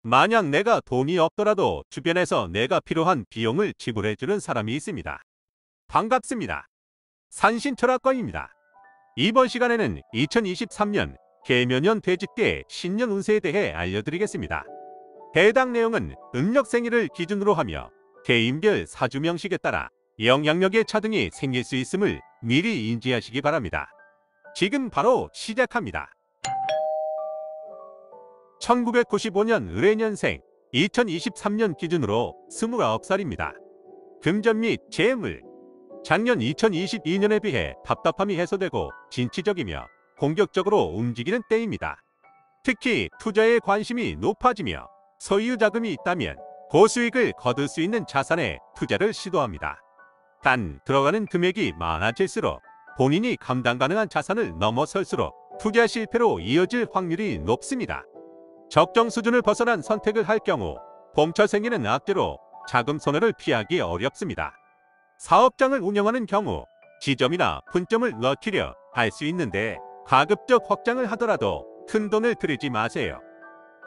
만약 내가 돈이 없더라도 주변에서 내가 필요한 비용을 지불해주는 사람이 있습니다. 반갑습니다. 산신철학과입니다. 이번 시간에는 2023년 개묘년 돼지띠의 신년 운세에 대해 알려드리겠습니다. 해당 내용은 음력생일을 기준으로 하며 개인별 사주명식에 따라 영향력의 차등이 생길 수 있음을 미리 인지하시기 바랍니다. 지금 바로 시작합니다. 1995년 을해년생, 2023년 기준으로 29살입니다. 금전 및 재물. 작년 2022년에 비해 답답함이 해소되고 진취적이며 공격적으로 움직이는 때입니다. 특히 투자에 관심이 높아지며 소유 자금이 있다면 고수익을 거둘 수 있는 자산에 투자를 시도합니다. 단 들어가는 금액이 많아질수록 본인이 감당 가능한 자산을 넘어설수록 투자 실패로 이어질 확률이 높습니다. 적정 수준을 벗어난 선택을 할 경우 봄철 생기는 악재로 자금 손해를 피하기 어렵습니다. 사업장을 운영하는 경우 지점이나 분점을 넓히려 할 수 있는데 가급적 확장을 하더라도 큰 돈을 들이지 마세요.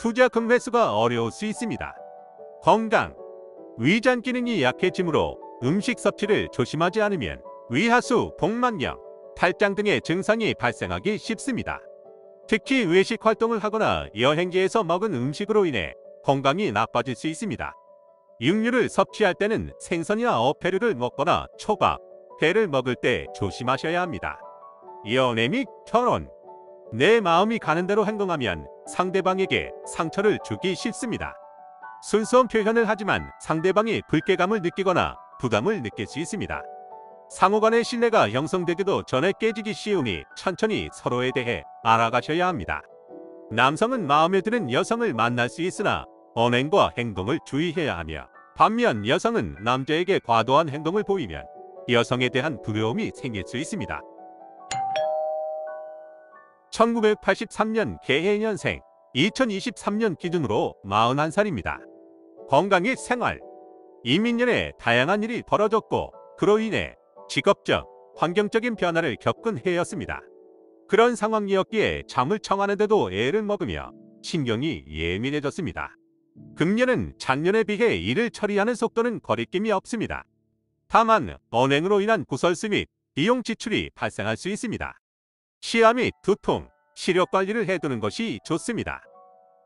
투자 금회수가 어려울 수 있습니다. 건강. 위장 기능이 약해지므로 음식 섭취를 조심하지 않으면 위하수, 복만경, 탈장 등의 증상이 발생하기 쉽습니다. 특히 외식 활동을 하거나 여행지에서 먹은 음식으로 인해 건강이 나빠질 수 있습니다. 육류를 섭취할 때는 생선이나 어패류를 먹거나 초밥, 회를 먹을 때 조심하셔야 합니다. 연애 및 결혼. 내 마음이 가는 대로 행동하면 상대방에게 상처를 주기 쉽습니다. 순수한 표현을 하지만 상대방이 불쾌감을 느끼거나 부담을 느낄 수 있습니다. 상호간의 신뢰가 형성되기도 전에 깨지기 쉬우니 천천히 서로에 대해 알아가셔야 합니다. 남성은 마음에 드는 여성을 만날 수 있으나 언행과 행동을 주의해야 하며, 반면 여성은 남자에게 과도한 행동을 보이면 여성에 대한 두려움이 생길 수 있습니다. 1983년 개해년생, 2023년 기준으로 41살입니다. 건강 및 생활. 이민년에 다양한 일이 벌어졌고 그로 인해 직업적, 환경적인 변화를 겪은 해였습니다. 그런 상황이었기에 잠을 청하는데도 애를 먹으며 신경이 예민해졌습니다. 금년은 작년에 비해 일을 처리하는 속도는 거리낌이 없습니다. 다만 언행으로 인한 구설수 및 비용 지출이 발생할 수 있습니다. 치아 및 두통, 시력 관리를 해두는 것이 좋습니다.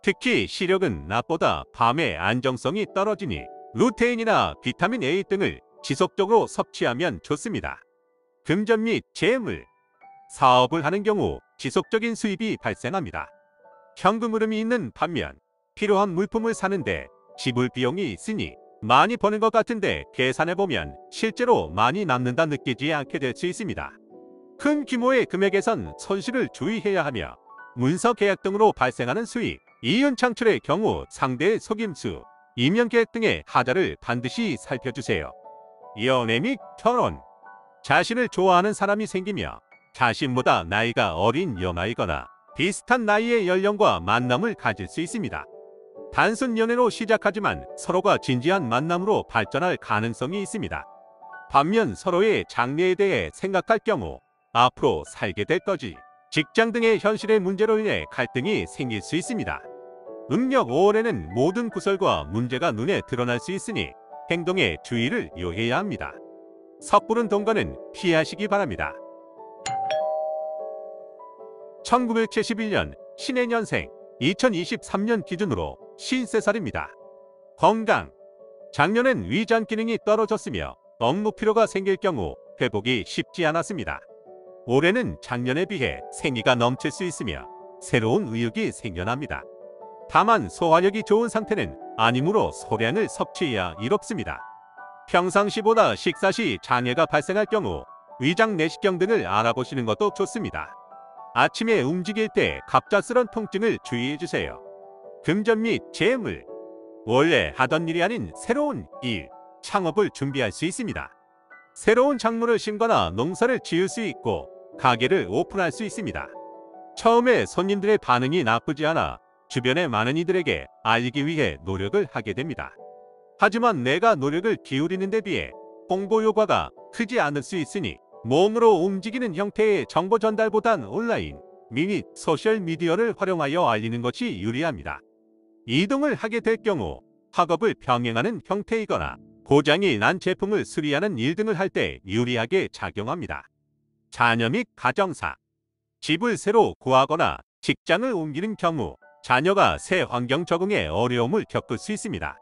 특히 시력은 낮보다 밤의 안정성이 떨어지니 루테인이나 비타민 A 등을 지속적으로 섭취하면 좋습니다. 금전 및 재물. 사업을 하는 경우 지속적인 수입이 발생합니다. 현금 흐름이 있는 반면 필요한 물품을 사는데 지불 비용이 있으니 많이 버는 것 같은데 계산해보면 실제로 많이 남는다 느끼지 않게 될 수 있습니다. 큰 규모의 금액에선 손실을 주의해야 하며 문서 계약 등으로 발생하는 수익, 이윤 창출의 경우 상대의 속임수, 이면 계획 등의 하자를 반드시 살펴주세요. 연애 및 결혼. 자신을 좋아하는 사람이 생기며 자신보다 나이가 어린 여마이거나 비슷한 나이의 연령과 만남을 가질 수 있습니다. 단순 연애로 시작하지만 서로가 진지한 만남으로 발전할 가능성이 있습니다. 반면 서로의 장래에 대해 생각할 경우 앞으로 살게 될 거지, 직장 등의 현실의 문제로 인해 갈등이 생길 수 있습니다. 음력 5월에는 모든 구설과 문제가 눈에 드러날 수 있으니 행동에 주의를 요해야 합니다. 섣부른 동거는 피하시기 바랍니다. 1971년 신해년생, 2023년 기준으로 53살입니다. 건강. 작년엔 위장 기능이 떨어졌으며 업무 피로가 생길 경우 회복이 쉽지 않았습니다. 올해는 작년에 비해 생기가 넘칠 수 있으며 새로운 의욕이 생겨납니다. 다만 소화력이 좋은 상태는 아니므로 소량을 섭취해야 이롭습니다. 평상시보다 식사 시 장애가 발생할 경우 위장 내시경 등을 알아보시는 것도 좋습니다. 아침에 움직일 때 갑작스런 통증을 주의해주세요. 금전 및 재물. 원래 하던 일이 아닌 새로운 일, 창업을 준비할 수 있습니다. 새로운 작물을 심거나 농사를 지을 수 있고 가게를 오픈할 수 있습니다. 처음에 손님들의 반응이 나쁘지 않아 주변의 많은 이들에게 알리기 위해 노력을 하게 됩니다. 하지만 내가 노력을 기울이는 데 비해 홍보 효과가 크지 않을 수 있으니 몸으로 움직이는 형태의 정보 전달보단 온라인, 및 소셜미디어를 활용하여 알리는 것이 유리합니다. 이동을 하게 될 경우 학업을 병행하는 형태이거나 고장이 난 제품을 수리하는 일 등을 할 때 유리하게 작용합니다. 자녀 및 가정사, 집을 새로 구하거나 직장을 옮기는 경우 자녀가 새 환경 적응에 어려움을 겪을 수 있습니다.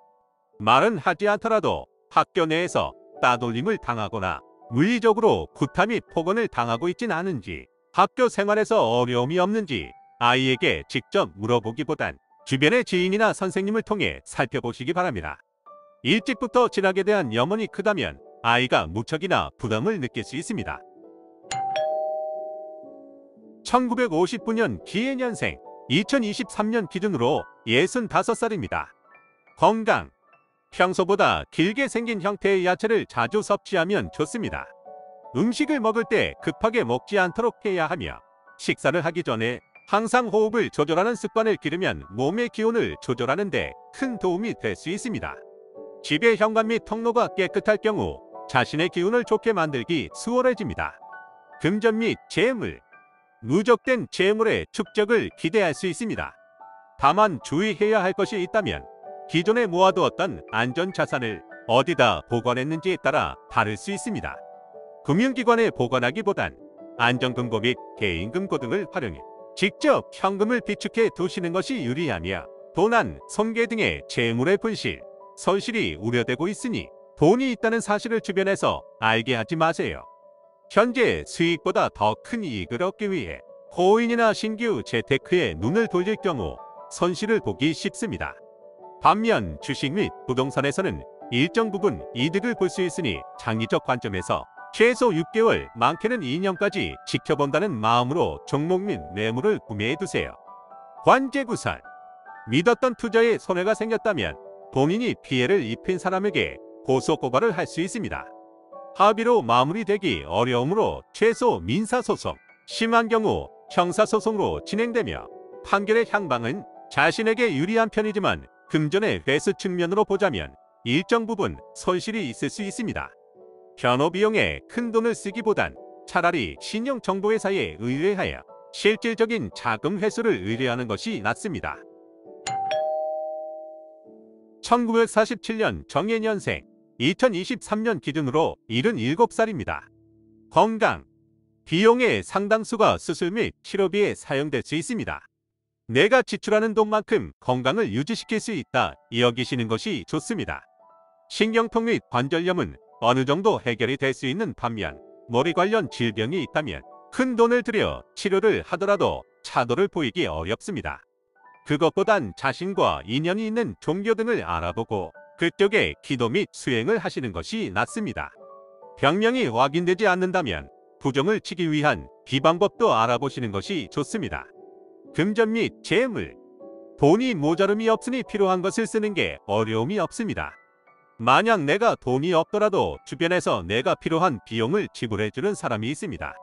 말은 하지 않더라도 학교 내에서 따돌림을 당하거나 물리적으로 구타 및 폭언을 당하고 있진 않은지, 학교 생활에서 어려움이 없는지 아이에게 직접 물어보기보단 주변의 지인이나 선생님을 통해 살펴보시기 바랍니다. 일찍부터 진학에 대한 염원이 크다면 아이가 무척이나 부담을 느낄 수 있습니다. 1959년 기해년생, 2023년 기준으로 65살입니다. 건강, 평소보다 길게 생긴 형태의 야채를 자주 섭취하면 좋습니다. 음식을 먹을 때 급하게 먹지 않도록 해야 하며 식사를 하기 전에 항상 호흡을 조절하는 습관을 기르면 몸의 기온을 조절하는 데 큰 도움이 될 수 있습니다. 집의 현관 및 통로가 깨끗할 경우 자신의 기운을 좋게 만들기 수월해집니다. 금전 및 재물, 누적된 재물의 축적을 기대할 수 있습니다. 다만 주의해야 할 것이 있다면 기존에 모아두었던 안전자산을 어디다 보관했는지에 따라 다를 수 있습니다. 금융기관에 보관하기보단 안전금고 및 개인금고 등을 활용해 직접 현금을 비축해 두시는 것이 유리하며, 도난, 손괴 등의 재물의 분실, 손실이 우려되고 있으니 돈이 있다는 사실을 주변에서 알게 하지 마세요. 현재 수익보다 더 큰 이익을 얻기 위해 코인이나 신규 재테크에 눈을 돌릴 경우 손실을 보기 쉽습니다. 반면 주식 및 부동산에서는 일정 부분 이득을 볼 수 있으니 장기적 관점에서 최소 6개월, 많게는 2년까지 지켜본다는 마음으로 종목 및 매물을 구매해두세요. 관제구설, 믿었던 투자에 손해가 생겼다면 본인이 피해를 입힌 사람에게 고소고발을 할 수 있습니다. 합의로 마무리되기 어려우므로 최소 민사소송, 심한 경우 형사소송으로 진행되며 판결의 향방은 자신에게 유리한 편이지만 금전의 회수 측면으로 보자면 일정 부분 손실이 있을 수 있습니다. 변호 비용에 큰 돈을 쓰기보단 차라리 신용정보회사에 의뢰하여 실질적인 자금 회수를 의뢰하는 것이 낫습니다. 1947년 정해년생, 2023년 기준으로 77살입니다. 건강, 비용의 상당수가 수술 및 치료비에 사용될 수 있습니다. 내가 지출하는 돈만큼 건강을 유지시킬 수 있다 여기시는 것이 좋습니다. 신경통 및 관절염은 어느 정도 해결이 될 수 있는 반면 머리 관련 질병이 있다면 큰 돈을 들여 치료를 하더라도 차도를 보이기 어렵습니다. 그것보단 자신과 인연이 있는 종교 등을 알아보고 그쪽에 기도 및 수행을 하시는 것이 낫습니다. 병명이 확인되지 않는다면 부정을 치기 위한 비방법도 알아보시는 것이 좋습니다. 금전 및 재물, 돈이 모자름이 없으니 필요한 것을 쓰는 게 어려움이 없습니다. 만약 내가 돈이 없더라도 주변에서 내가 필요한 비용을 지불해주는 사람이 있습니다.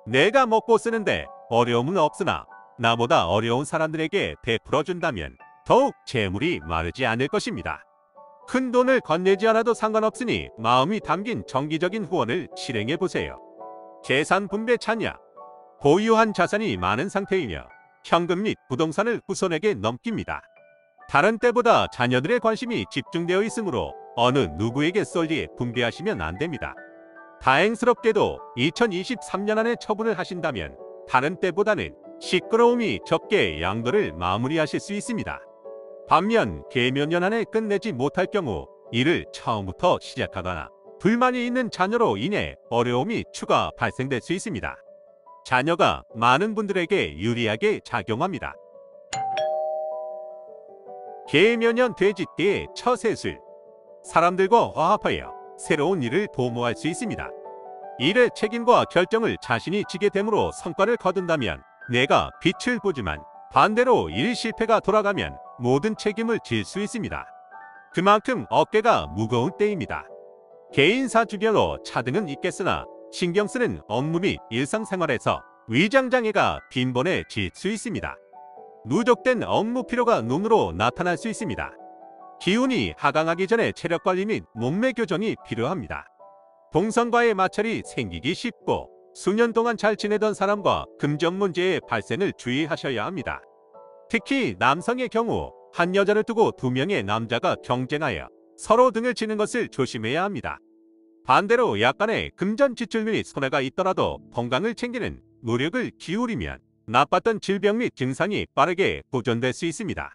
내가 먹고 쓰는데 어려움은 없으나 나보다 어려운 사람들에게 베풀어준다면 더욱 재물이 마르지 않을 것입니다. 큰 돈을 건네지 않아도 상관없으니 마음이 담긴 정기적인 후원을 실행해보세요. 재산 분배 차냐, 보유한 자산이 많은 상태이며 현금 및 부동산을 후손에게 넘깁니다. 다른 때보다 자녀들의 관심이 집중되어 있으므로 어느 누구에게 쏠리 분배하시면 안 됩니다. 다행스럽게도 2023년 안에 처분을 하신다면 다른 때보다는 시끄러움이 적게 양도를 마무리하실 수 있습니다. 반면 계묘년 안에 끝내지 못할 경우 일을 처음부터 시작하거나 불만이 있는 자녀로 인해 어려움이 추가 발생될 수 있습니다. 자녀가 많은 분들에게 유리하게 작용합니다. 계묘년 돼지띠의 처세술, 사람들과 화합하여 새로운 일을 도모할 수 있습니다. 일의 책임과 결정을 자신이 지게 되므로 성과를 거둔다면 내가 빛을 보지만 반대로 일 실패가 돌아가면 모든 책임을 질 수 있습니다. 그만큼 어깨가 무거운 때입니다. 개인사 주변으로 차등은 있겠으나 신경 쓰는 업무 및 일상생활에서 위장장애가 빈번해질 수 있습니다. 누적된 업무 피로가 눈으로 나타날 수 있습니다. 기운이 하강하기 전에 체력 관리 및 몸매 교정이 필요합니다. 동성과의 마찰이 생기기 쉽고 수년 동안 잘 지내던 사람과 금전 문제의 발생을 주의하셔야 합니다. 특히 남성의 경우 한 여자를 두고 두 명의 남자가 경쟁하여 서로 등을 치는 것을 조심해야 합니다. 반대로 약간의 금전 지출 및 손해가 있더라도 건강을 챙기는 노력을 기울이면 나빴던 질병 및 증상이 빠르게 보존될 수 있습니다.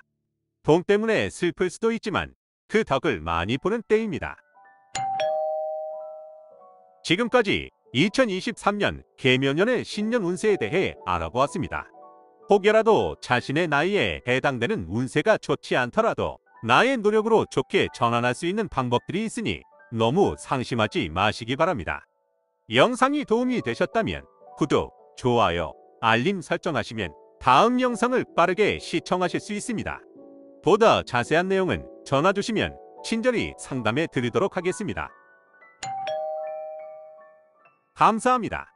돈 때문에 슬플 수도 있지만 그 덕을 많이 보는 때입니다. 지금까지 2023년 개묘년의 신년 운세에 대해 알아보았습니다. 혹여라도 자신의 나이에 해당되는 운세가 좋지 않더라도 나의 노력으로 좋게 전환할 수 있는 방법들이 있으니 너무 상심하지 마시기 바랍니다. 영상이 도움이 되셨다면 구독, 좋아요, 알림 설정하시면 다음 영상을 빠르게 시청하실 수 있습니다. 보다 자세한 내용은 전화 주시면 친절히 상담해 드리도록 하겠습니다. 감사합니다.